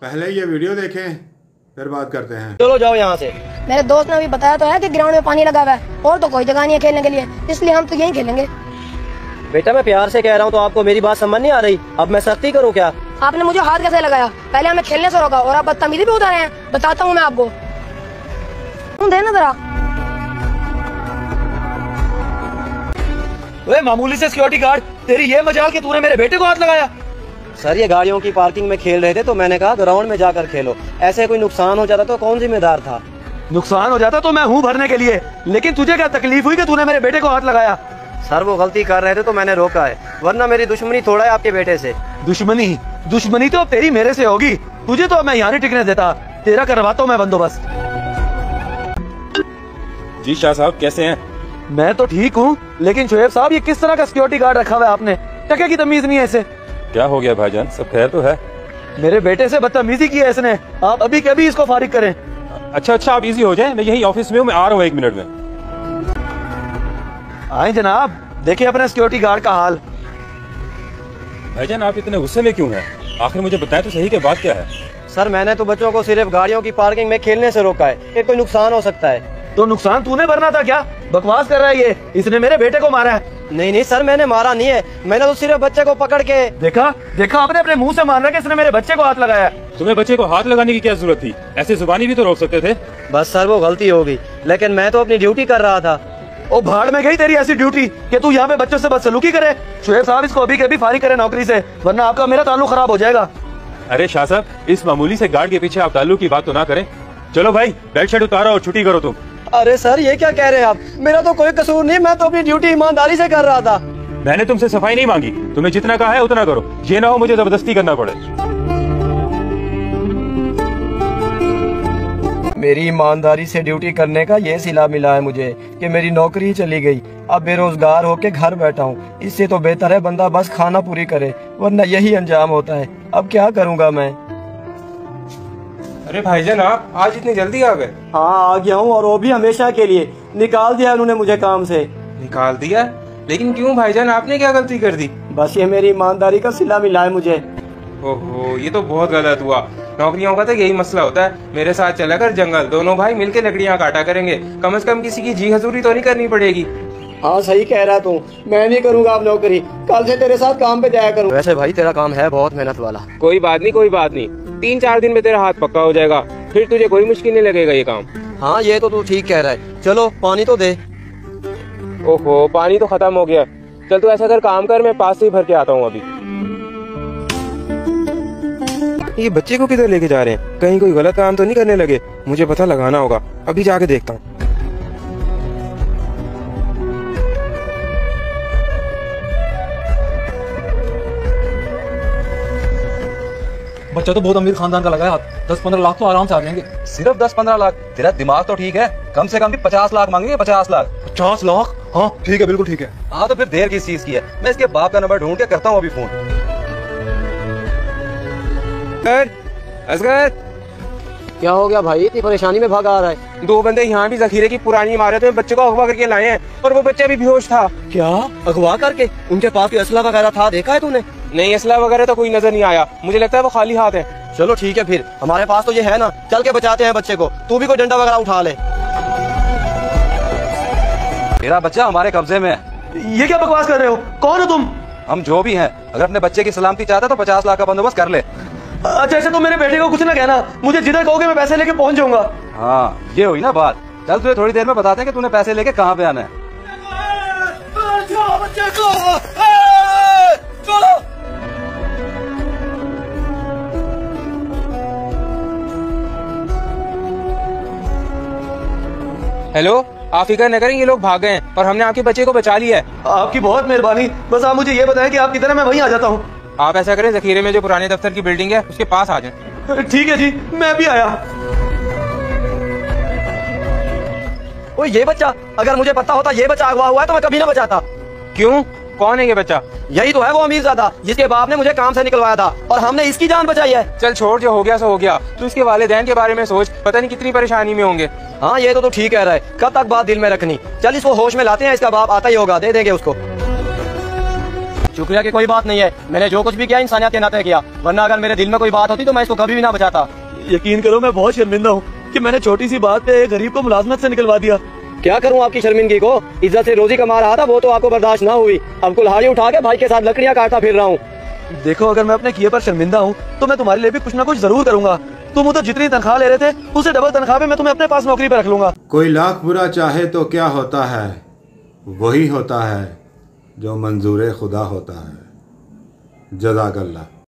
पहले ये वीडियो देखें फिर बात करते हैं। चलो जाओ यहाँ से। मेरे दोस्त ने अभी बताया तो है कि ग्राउंड में पानी लगा हुआ है और तो कोई जगह नहीं है खेलने के लिए, इसलिए हम तो यहीं खेलेंगे। बेटा मैं प्यार से कह रहा हूँ तो आपको मेरी बात समझ नहीं आ रही। अब मैं सख्ती करूँ क्या? आपने मुझे हाथ कैसे लगाया? पहले हमें खेलने से रोका और आप बदतमीजी भी उतारे हैं। बताता हूँ मैं आपको। देना जरा। वे मामूली से सिक्योरिटी गार्ड, तेरी ये मजाल कि तूने मेरे बेटे को हाथ लगाया। सर ये गाड़ियों की पार्किंग में खेल रहे थे तो मैंने कहा ग्राउंड में जाकर खेलो। ऐसे कोई नुकसान हो जाता तो कौन जिम्मेदार था? नुकसान हो जाता तो मैं हूँ भरने के लिए, लेकिन तुझे क्या तकलीफ हुई कि तूने मेरे बेटे को हाथ लगाया? सर वो गलती कर रहे थे तो मैंने रोका है, वरना मेरी दुश्मनी थोड़ा है आपके बेटे से। दुश्मनी तो तेरी मेरे से होगी। तुझे तो मैं यहाँ नहीं टिकने देता, तेरा करवाता हूँ मैं बंदोबस्त। जी शाह साहब कैसे हैं? मैं तो ठीक हूँ, लेकिन शोएब साहब ये किस तरह का सिक्योरिटी गार्ड रखा हुआ है आपने? टके की तमीज नहीं है इसे। क्या हो गया भाईजान, सब खैर तो है? मेरे बेटे से बदतमीजी की है इसने। आप अभी के अभी इसको फारिग करें। अच्छा आप इजी हो जाए, मैं यही ऑफिस में हूँ, मैं आ रहा हूँ 1 मिनट में। आए जनाब, देखिए अपने सिक्योरिटी गार्ड का हाल। भाईजान आप इतने गुस्से में क्यों हैं? आखिर मुझे बताएं तो सही कि बात क्या है? सर मैंने तो बच्चों को सिर्फ गाड़ियों की पार्किंग में खेलने से रोका है कि कोई नुकसान हो सकता है। तो नुकसान तूने भरना था क्या? बकवास कर रहा है ये, इसने मेरे बेटे को मारा है। नहीं सर मैंने मारा नहीं है, मैंने तो सिर्फ बच्चे को पकड़ के देखा आपने अपने मुंह से मान रहा है कि इसने मेरे बच्चे को हाथ लगाया। तुम्हें बच्चे को हाथ लगाने की क्या जरूरत थी? ऐसे जुबानी भी तो रोक सकते थे। बस सर वो गलती हो गई, लेकिन मैं तो अपनी ड्यूटी कर रहा था। ओ भाड़ में गई तेरी ऐसी ड्यूटी कि तू यहाँ पे बच्चों से बदसलूकी करे। शोएब साहब इसको अभी के अभी फारिग करे नौकरी से, वरना आपका मेरा ताल्लुक खराब हो जाएगा। अरे शाह साहब, इस मामूली से गार्ड के पीछे आप ताल्लुक की बात तो ना करें। चलो भाई बेल्ट शर्ट उतारो और छुट्टी करो तुम। अरे सर ये क्या कह रहे हैं आप? मेरा तो कोई कसूर नहीं, मैं तो अपनी ड्यूटी ईमानदारी से कर रहा था। मैंने तुमसे सफाई नहीं मांगी, तुम्हें जितना कहा है उतना करो, ये ना हो मुझे जबरदस्ती करना पड़े। मेरी ईमानदारी से ड्यूटी करने का ये सिला मिला है मुझे कि मेरी नौकरी चली गई। अब बेरोजगार होके घर बैठा हूँ। इससे तो बेहतर है बंदा बस खाना पूरी करे, वरना यही अंजाम होता है। अब क्या करूँगा मैं? अरे भाईजान आप आज इतनी जल्दी आ गए? हाँ आ गया हूँ, और वो भी हमेशा के लिए। निकाल दिया उन्होंने मुझे काम से। निकाल दिया? लेकिन क्यों भाईजान, आपने क्या गलती कर दी? बस ये मेरी ईमानदारी का सिला मिला है मुझे। ओहो ये तो बहुत गलत हुआ। नौकरियों का तो यही मसला होता है। मेरे साथ चला कर जंगल, दोनों भाई मिलके लकड़ियाँ काटा करेंगे, कम से कम किसी की जी हजूरी तो नहीं करनी पड़ेगी। हाँ सही कह रहा तू, मैं नहीं करूँगा अब नौकरी, कल से तेरे साथ काम पे जाया करूँ। वैसे भाई तेरा काम है बहुत मेहनत वाला। कोई बात नहीं, 3-4 दिन में तेरा हाथ पक्का हो जाएगा, फिर तुझे कोई मुश्किल नहीं लगेगा ये काम। हाँ ये तो तू ठीक कह रहा है। चलो पानी तो दे। ओहो पानी तो खत्म हो गया। चल तू ऐसा कर, काम कर, मैं पास से ही भर के आता हूँ अभी। ये बच्चे को किधर लेके जा रहे हैं? कहीं कोई गलत काम तो नहीं करने लगे? मुझे पता लगाना होगा, अभी जाके देखता हूँ। बच्चा तो बहुत अमीर खानदान का लगा है, 10-15 लाख तो आराम से आ जाएंगे। सिर्फ 10-15 लाख? तेरा दिमाग तो ठीक है, कम से कम भी 50 लाख मांगेंगे। 50 लाख? 50 लाख? हाँ ठीक है, बिल्कुल ठीक है। हाँ तो फिर देर किस चीज की है? मैं इसके बाप का नंबर ढूंढ के करता हूँ अभी फोन। असगर क्या हो गया भाई, इतनी परेशानी में भागा आ रहा है? 2 बंदे यहाँ भी जखीरे की पुरानी इमारत में बच्चे को अगवा करके लाए हैं, और वो बच्चा भी बेहोश था। क्या अगवा करके? उनके पास कोई असला वगैरह था, देखा है तूने? नहीं असला वगैरह तो कोई नजर नहीं आया, मुझे लगता है वो खाली हाथ है। चलो ठीक है फिर, हमारे पास तो ये है ना, चल के बचाते हैं बच्चे को। तू भी कोई डंडा वगैरह उठा ले। मेरा बच्चा हमारे कब्जे में है। ये क्या बकवास कर रहे हो? कौन हो तुम? हम जो भी हैं, अगर अपने बच्चे की सलामती चाहता तो 50 लाख का बंदोबस्त कर ले। अच्छा ऐसे तो मेरे बेटे को कुछ ना कहना, मुझे जिधर कहोगे मैं पैसे लेके पहुंच जाऊंगा। हाँ ये हुई ना बात। चल तुझे थोड़ी देर में बताते हैं कि तूने पैसे लेके कहाँ पे आना है। हेलो, आप फिक्र न करें, ये लोग भाग गए हैं और हमने आपके बच्चे को बचा लिया है। आपकी बहुत मेहरबानी, बस आप मुझे ये बताएं कि आप किधर है, मैं वहीं आ जाता हूँ। आप ऐसा करें, जखीरे में जो पुराने दफ्तर की बिल्डिंग है उसके पास आ जाएं। ठीक है जी, मैं भी आया। ओ ये बच्चा, अगर मुझे पता होता ये बच्चा अगवा हुआ है तो मैं कभी ना बचाता। क्यों, कौन है ये बच्चा? यही तो है वो अमीरजादा जिसके बाप ने मुझे काम से निकलवाया था, और हमने इसकी जान बचाई है। चल छोड़, जो हो गया सो हो गया। तू इसके वालिदैन के बारे में सोच, पता नहीं कितनी परेशानी में होंगे। हाँ ये तो ठीक कह रहा है, कब तक बात दिल में रखनी। चल इसको होश में लाते हैं, इसका बाप आता ही होगा, दे देंगे उसको। शुक्रिया की कोई बात नहीं है, मैंने जो कुछ भी किया इंसानियत के नाते किया, वरना अगर मेरे दिल में कोई बात होती तो मैं इसको कभी भी ना बचाता। यकीन करो मैं बहुत शर्मिंदा हूँ कि मैंने छोटी सी बात पे एक गरीब को मुलाजमत से निकलवा दिया। क्या करूं आपकी शर्मिंदगी को, इज्जत से रोजी कमा रहा था वो तो आपको बर्दाश्त ना हुई, अब कुल्हाड़ी उठा के भाई के साथ लकड़ियां काटता फिर रहा हूँ। देखो अगर मैं अपने किए पर शर्मिंदा हूँ तो मैं तुम्हारे लिए भी कुछ ना कुछ जरूर करूंगा। तुम तो जितनी तनख्वाह ले रहे थे उससे डबल तनख्वाह पे मैं तुम्हें अपने पास नौकरी पे रख लूंगा। कोई लाख बुरा चाहे तो क्या होता है, वही होता है जो मंजूर खुदा होता है। जज़ाकल्लाह।